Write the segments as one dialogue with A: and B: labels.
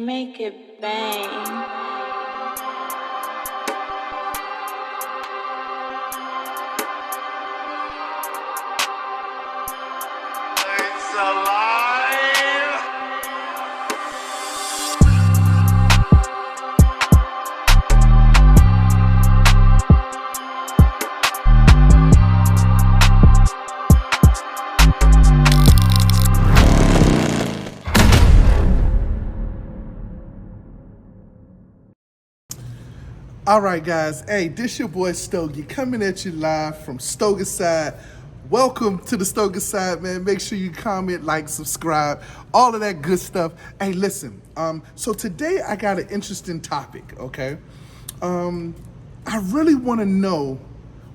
A: Make it bang.
B: It's alive.
C: All right, guys. Hey, this your boy Stogie coming at you live from Stogie Side. Welcome to the Stogie Side, man. Make sure you comment, like, subscribe, all of that good stuff. Hey, listen. So today I got an interesting topic. Okay, I really want to know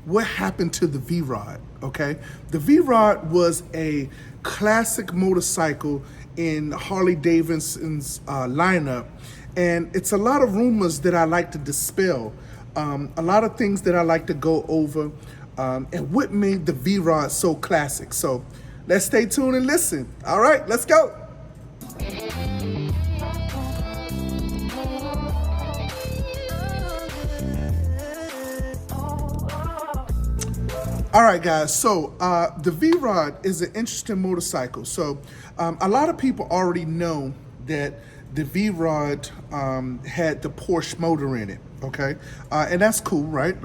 C: what happened to the V-Rod. Okay, the V-Rod was a classic motorcycle in Harley Davidson's lineup. And it's a lot of rumors that I like to dispel, a lot of things that I like to go over, and what made the V-Rod so classic. So let's stay tuned and listen. All right, let's go. All right, guys, so the V-Rod is an interesting motorcycle. So a lot of people already know that the V-Rod had the Porsche motor in it, okay? And that's cool, right?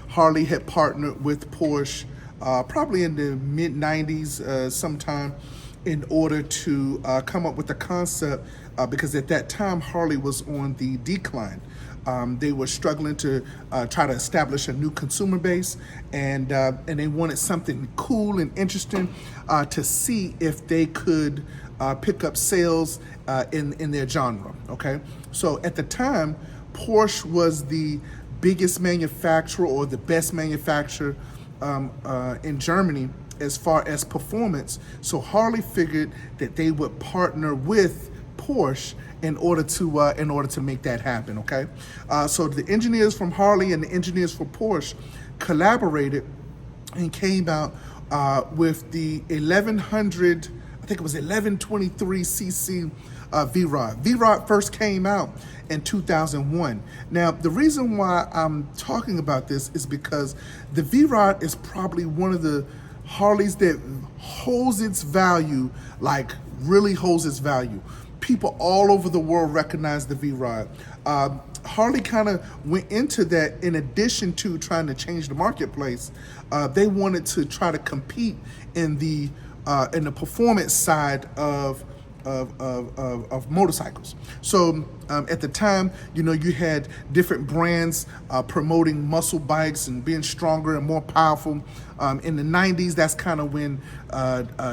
C: Harley had partnered with Porsche probably in the mid-90s sometime in order to come up with the concept because at that time, Harley was on the decline. They were struggling to try to establish a new consumer base, and they wanted something cool and interesting to see if they could pick up sales in their genre. Okay, so at the time, Porsche was the biggest manufacturer or the best manufacturer in Germany as far as performance. So Harley figured that they would partner with Porsche in order to make that happen. Okay, so the engineers from Harley and the engineers for Porsche collaborated and came out with the 1100. I think it was 1123cc V-Rod. V-Rod first came out in 2001. Now, the reason why I'm talking about this is because the V-Rod is probably one of the Harleys that holds its value, like really holds its value. People all over the world recognize the V-Rod. Harley kind of went into that in addition to trying to change the marketplace. They wanted to try to compete in the performance side of motorcycles. So at the time, you had different brands promoting muscle bikes and being stronger and more powerful. In the 90s, that's kind of when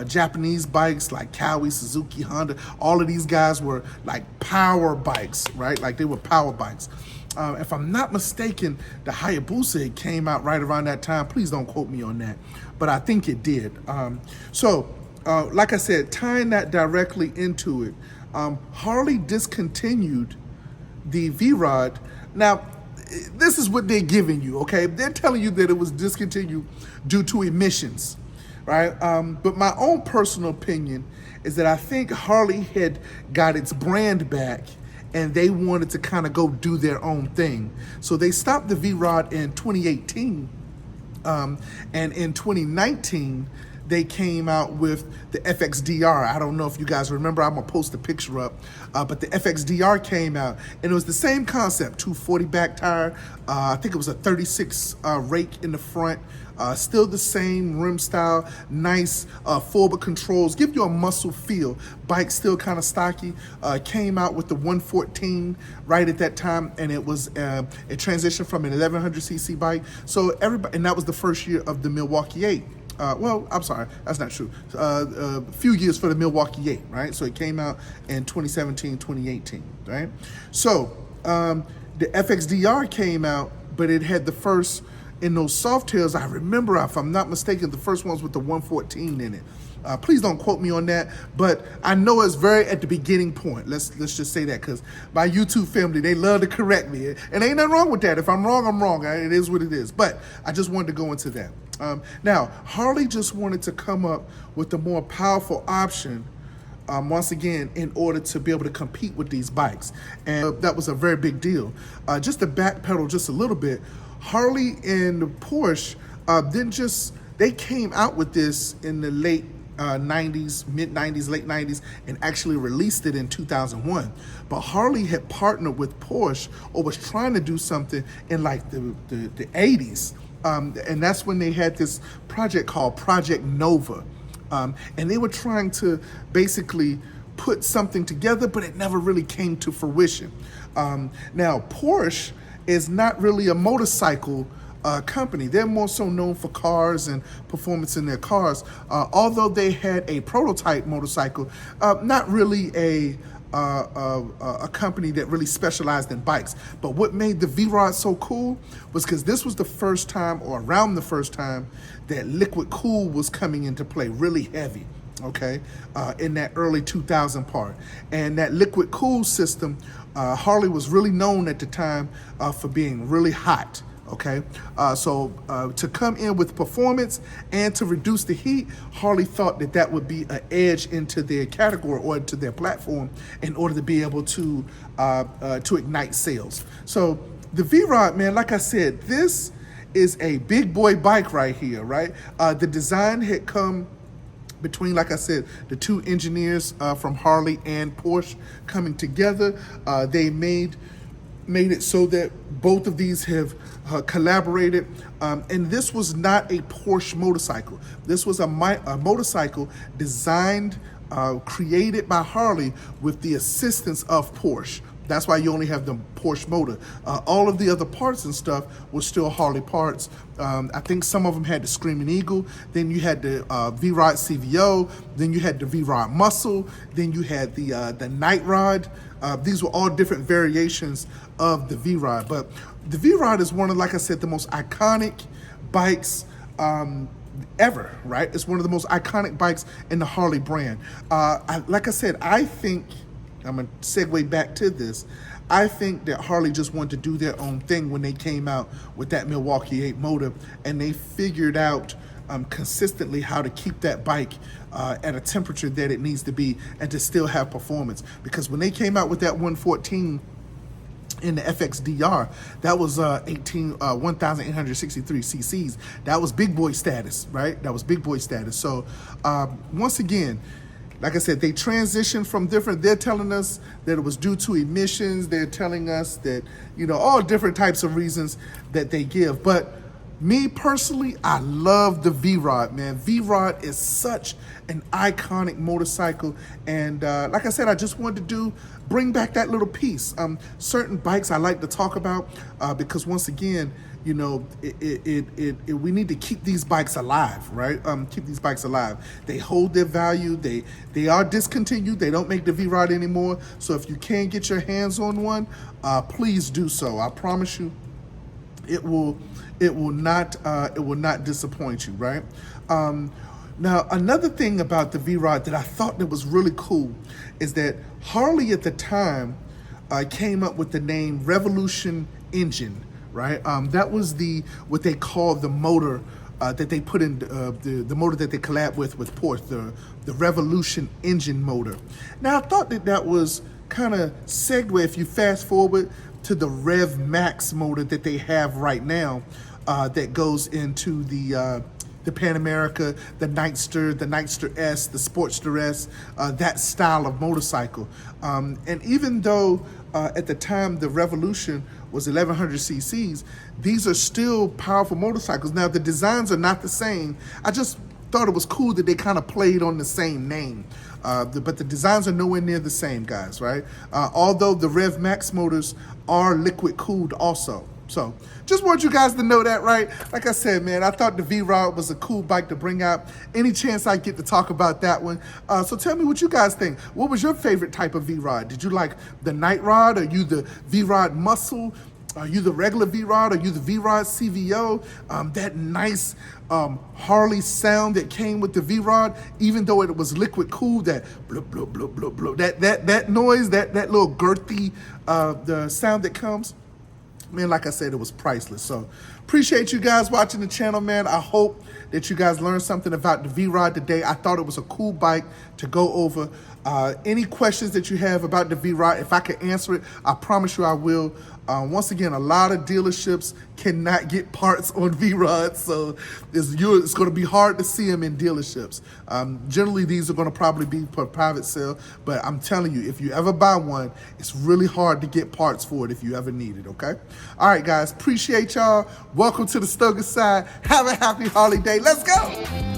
C: Japanese bikes like Kawi, Suzuki, Honda, all of these guys were like power bikes, right? Like they were power bikes. If I'm not mistaken, the Hayabusa came out right around that time. Please don't quote me on that, but I think it did. Like I said, tying that directly into it, Harley discontinued the V-Rod. Now, this is what they're giving you, okay? They're telling you that it was discontinued due to emissions, right? But my own personal opinion is that I think Harley had got its brand back and they wanted to kind of go do their own thing. So they stopped the V-Rod in 2018, and in 2019, they came out with the FXDR. I don't know if you guys remember, I'm gonna post a picture up, but the FXDR came out and it was the same concept, 240 back tire. I think it was a 36 rake in the front, still the same rim style, nice forward controls, give you a muscle feel. Bike still kind of stocky. Came out with the 114 right at that time, and it was a transition from an 1100cc bike. So everybody, and that was the first year of the Milwaukee 8. Well, I'm sorry, that's not true. A few years for the Milwaukee 8, right? So it came out in 2017, 2018, right? So the FXDR came out, but it had the first, in those soft tails, I remember, if I'm not mistaken, the first ones with the 114 in it. Please don't quote me on that, but I know it's very at the beginning point. Let's just say that, because my YouTube family, they love to correct me. And ain't nothing wrong with that. If I'm wrong, I'm wrong. It is what it is. But I just wanted to go into that. Now, Harley just wanted to come up with a more powerful option once again, in order to be able to compete with these bikes. And that was a very big deal. Just to backpedal just a little bit, Harley and Porsche they came out with this in the late 90s, mid 90s, late 90s, and actually released it in 2001. But Harley had partnered with Porsche, or was trying to do something in like the 80s. And that's when they had this project called Project Nova. And they were trying to basically put something together, but it never really came to fruition. Now, Porsche is not really a motorcycle company. They're more so known for cars and performance in their cars. Although they had a prototype motorcycle, not really a company that really specialized in bikes. But what made the V-Rod so cool was because this was the first time, or around the first time, that liquid cool was coming into play really heavy. Okay, in that early 2000 part. And that liquid cool system, Harley was really known at the time for being really hot. Okay, so to come in with performance and to reduce the heat, Harley thought that that would be an edge into their category or into their platform in order to be able to ignite sales. So the V-Rod, man, like I said, this is a big boy bike right here, right? The design had come between, like I said, the two engineers from Harley and Porsche coming together. They made it so that both of these have collaborated. And this was not a Porsche motorcycle. This was a motorcycle designed, created by Harley with the assistance of Porsche. That's why you only have the Porsche motor. All of the other parts and stuff were still Harley parts. I think some of them had the Screaming Eagle. Then you had the V-Rod CVO. Then you had the V-Rod Muscle. Then you had the Night Rod. These were all different variations of the V-Rod. But the V-Rod is one of, like I said, the most iconic bikes ever, right? It's one of the most iconic bikes in the Harley brand. Like I said, I think, I'm going to segue back to this. I think that Harley just wanted to do their own thing when they came out with that Milwaukee 8 motor, and they figured out consistently how to keep that bike at a temperature that it needs to be and to still have performance. Because when they came out with that 114 in the FXDR, that was 1,863 cc's. That was big boy status, right? That was big boy status. So once again, like I said, they transitioned from different, they're telling us that it was due to emissions. They're telling us that, all different types of reasons that they give. But me personally, I love the V-Rod, man. V-Rod is such an iconic motorcycle. And like I said, I just wanted to bring back that little piece. Certain bikes I like to talk about because once again, we need to keep these bikes alive, right? Keep these bikes alive. They hold their value. They are discontinued. They don't make the V-Rod anymore. So if you can get your hands on one, please do so. I promise you, it will not disappoint you, right? Now, another thing about the V-Rod that I thought that was really cool is that Harley at the time came up with the name Revolution Engine, right? That was what they called the motor that they put in, the motor that they collabed with Porsche, the Revolution engine motor. Now, I thought that was kind of segue if you fast forward to the Rev Max motor that they have right now that goes into the Pan America, the Nightster S, the Sportster S, that style of motorcycle. And even though at the time the Revolution was 1,100 cc's, these are still powerful motorcycles. Now, the designs are not the same. I just thought it was cool that they kind of played on the same name. But the designs are nowhere near the same, guys, right? Although the Rev Max motors are liquid cooled also. So just want you guys to know that, right? Like I said, man, I thought the V-Rod was a cool bike to bring out. Any chance I get to talk about that one. So tell me what you guys think. What was your favorite type of V-Rod? Did you like the Night Rod? Are you the V-Rod Muscle? Are you the regular V-Rod? Are you the V-Rod CVO? That nice Harley sound that came with the V-Rod, even though it was liquid cooled, that bloop, bloop, bloop, bloop, bloop, that noise, that little girthy, the sound that comes. Man, like I said, it was priceless. So appreciate you guys watching the channel, man. I hope that you guys learned something about the V-Rod today. I thought it was a cool bike to go over. Any questions that you have about the V-Rod, if I can answer it, I promise you I will. Once again, a lot of dealerships cannot get parts on V-Rods, so it's going to be hard to see them in dealerships. Generally, these are going to probably be for private sale, but I'm telling you, if you ever buy one, it's really hard to get parts for it if you ever need it, okay? All right, guys, appreciate y'all. Welcome to the Stoger side. Have a happy holiday. Let's go.